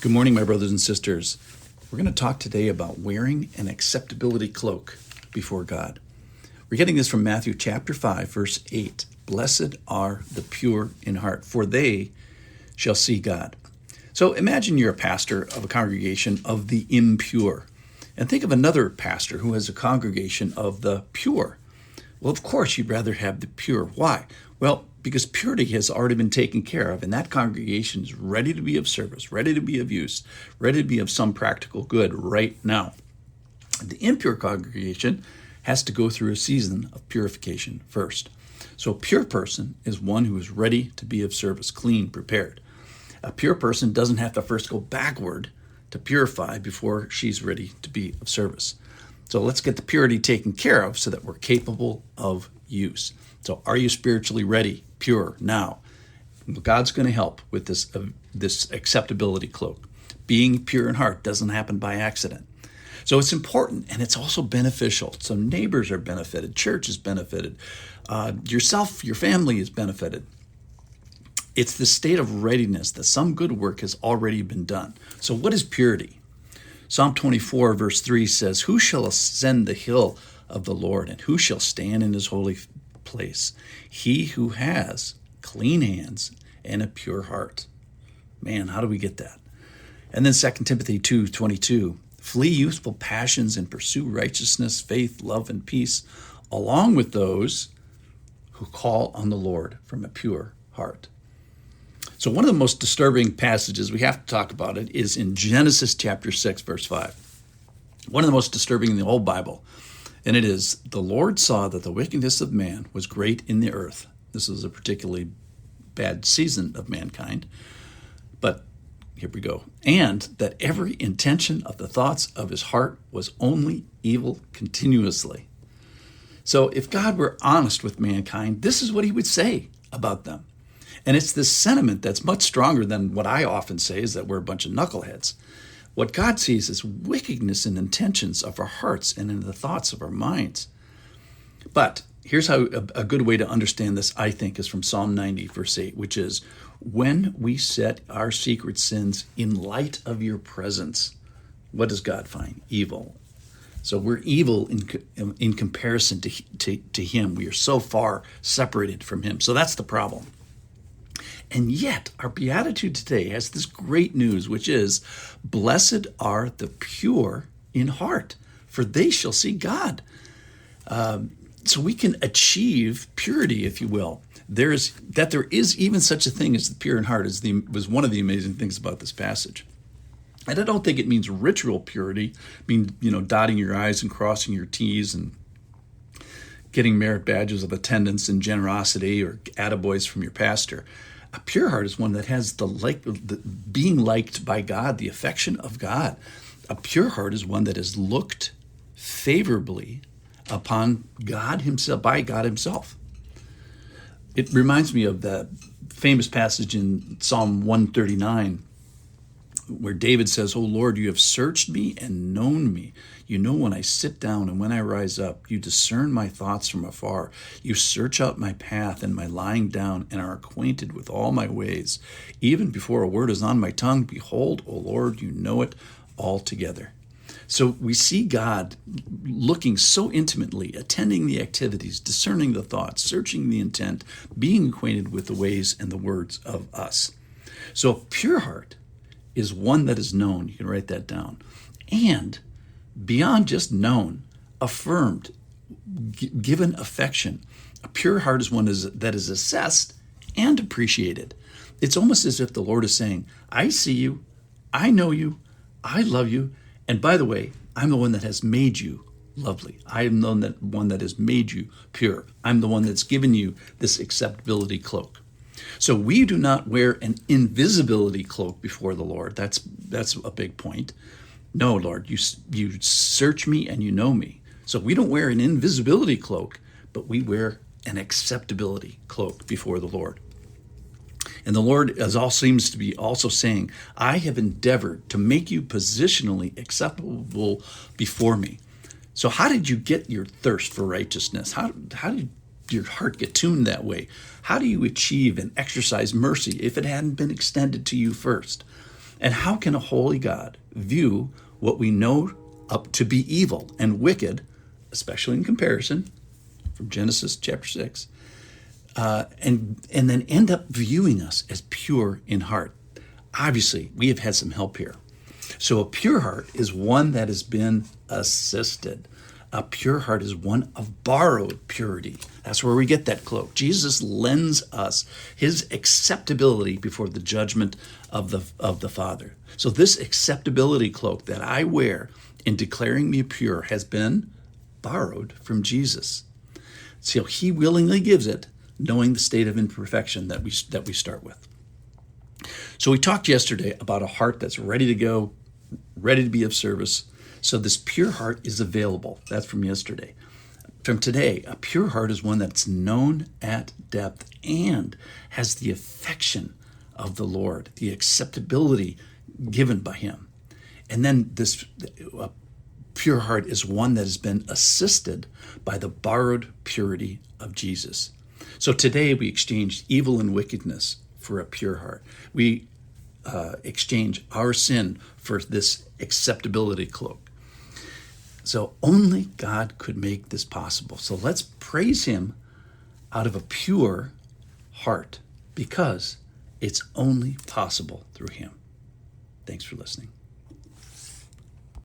Good morning, my brothers and sisters. We're going to talk today about wearing an acceptability cloak before God. We're getting this from Matthew chapter 5, verse 8. Blessed are the pure in heart, for they shall see God. So imagine you're a pastor of a congregation of the impure, and think of another pastor who has a congregation of the pure. Well, of course, you'd rather have the pure. Why? Well, because purity has already been taken care of, and that congregation is ready to be of service, ready to be of use, ready to be of some practical good right now. The impure congregation has to go through a season of purification first. So a pure person is one who is ready to be of service, clean, prepared. A pure person doesn't have to first go backward to purify before she's ready to be of service. So let's get the purity taken care of so that we're capable of use. So are you spiritually ready, pure now? God's going to help with this acceptability cloak. Being pure in heart doesn't happen by accident. So it's important, and it's also beneficial. So neighbors are benefited, church is benefited, yourself, your family is benefited. It's the state of readiness that some good work has already been done. So what is purity? Psalm 24, verse 3 says, "Who shall ascend the hill of the Lord, and who shall stand in his holy place? He who has clean hands and a pure heart." Man, how do we get that? And then 2 Timothy 2:22, "Flee youthful passions and pursue righteousness, faith, love, and peace, along with those who call on the Lord from a pure heart." So one of the most disturbing passages, we have to talk about it, is in Genesis chapter 6, verse 5. One of the most disturbing in the whole Bible. And it is, "The Lord saw that the wickedness of man was great in the earth." This is a particularly bad season of mankind. But here we go. "And that every intention of the thoughts of his heart was only evil continuously." So if God were honest with mankind, this is what he would say about them. And it's this sentiment that's much stronger than what I often say, is that we're a bunch of knuckleheads. What God sees is wickedness in intentions of our hearts and in the thoughts of our minds. But here's how a good way to understand this, I think, is from Psalm 90, verse 8, which is, "When we set our secret sins in light of your presence," what does God find? Evil. So we're evil in comparison to him. We are so far separated from him. So that's the problem. And yet, our beatitude today has this great news, which is, "Blessed are the pure in heart, for they shall see God." So we can achieve purity, if you will. There is even such a thing as the pure in heart was one of the amazing things about this passage. And I don't think it means ritual purity, dotting your I's and crossing your T's and getting merit badges of attendance and generosity or attaboys from your pastor. A pure heart is one that has the being liked by God, the affection of God. A pure heart is one that is looked favorably upon God himself, by God himself. It reminds me of the famous passage in Psalm 139, where David says, "O Lord, you have searched me and known me. You know when I sit down and when I rise up. You discern my thoughts from afar. You search out my path and my lying down and are acquainted with all my ways. Even before a word is on my tongue, behold, O Lord, you know it altogether." So we see God looking so intimately, attending the activities, discerning the thoughts, searching the intent, being acquainted with the ways and the words of us. So a pure heart is one that is known. You can write that down. And beyond just known, affirmed, given affection. A pure heart is one that is assessed and appreciated. It's almost as if the Lord is saying, "I see you, I know you, I love you, and by the way, I'm the one that has made you lovely. I am the one that has made you pure. I'm the one that's given you this acceptability cloak." So we do not wear an invisibility cloak before the Lord. That's a big point. No, Lord, you search me and you know me. So we don't wear an invisibility cloak, but we wear an acceptability cloak before the Lord. And the Lord seems to be also saying, "I have endeavored to make you positionally acceptable before me." So how did you get your thirst for righteousness? How did your heart get tuned that way? How do you achieve and exercise mercy if it hadn't been extended to you first? And how can a holy God view what we know up to be evil and wicked, especially in comparison from Genesis chapter 6, and then end up viewing us as pure in heart? Obviously, we have had some help here. So a pure heart is one that has been assisted. A pure heart is one of borrowed purity. That's where we get that cloak. Jesus lends us his acceptability before the judgment of the Father. So this acceptability cloak that I wear in declaring me pure has been borrowed from Jesus. So he willingly gives it, knowing the state of imperfection that we start with. So we talked yesterday about a heart that's ready to go, ready to be of service. So this pure heart is available. That's from yesterday. From today, a pure heart is one that's known at depth and has the affection of the Lord, the acceptability given by him. And then this pure heart is one that has been assisted by the borrowed purity of Jesus. So today we exchange evil and wickedness for a pure heart. We exchange our sin for this acceptability cloak. So only God could make this possible. So let's praise him out of a pure heart because it's only possible through him. Thanks for listening.